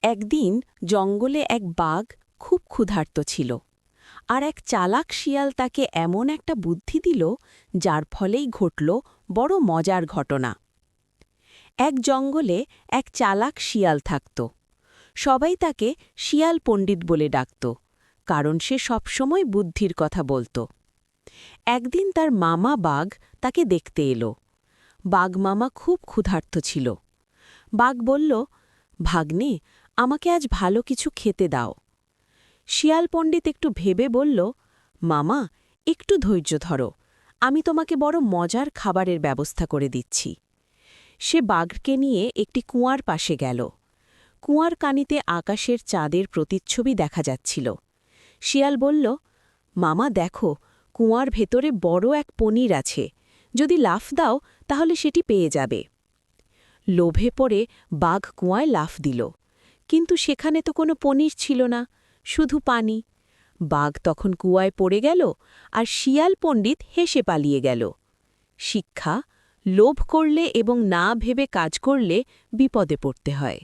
একদিন জঙ্গলে এক বাঘ খুব ক্ষুধার্ত ছিল আর এক চালাক শিয়াল তাকে এমন একটা বুদ্ধি দিল যার ফলেই ঘটল বড় মজার ঘটনা। এক জঙ্গলে এক চালাক শিয়াল থাকত। সবাই তাকে শিয়াল পণ্ডিত বলে ডাকত, কারণ সে সবসময় বুদ্ধির কথা বলত। একদিন তার মামা বাঘ তাকে দেখতে এলো। বাঘ মামা খুব ক্ষুধার্ত ছিল। বাঘ বলল, ভাগ্নে, আমাকে আজ ভালো কিছু খেতে দাও। শিয়াল পণ্ডিত একটু ভেবে বলল, মামা, একটু ধৈর্য ধরো, আমি তোমাকে বড় মজার খাবারের ব্যবস্থা করে দিচ্ছি। সে বাঘকে নিয়ে একটি কুয়ার পাশে গেল। কুয়ার কানিতে আকাশের চাঁদের প্রতিচ্ছবি দেখা যাচ্ছিল। শিয়াল বলল, মামা দেখো, কুয়ার ভেতরে বড় এক পনির আছে, যদি লাফ দাও তাহলে সেটি পেয়ে যাবে। লোভে পড়ে বাঘ কুয়ায় লাফ দিল, কিন্তু সেখানে তো কোনো পনির ছিল না, শুধু পানি। বাঘ তখন কুয়ায় পড়ে গেল আর শিয়াল পণ্ডিত হেসে পালিয়ে গেল। শিক্ষা: লোভ করলে এবং না ভেবে কাজ করলে বিপদে পড়তে হয়।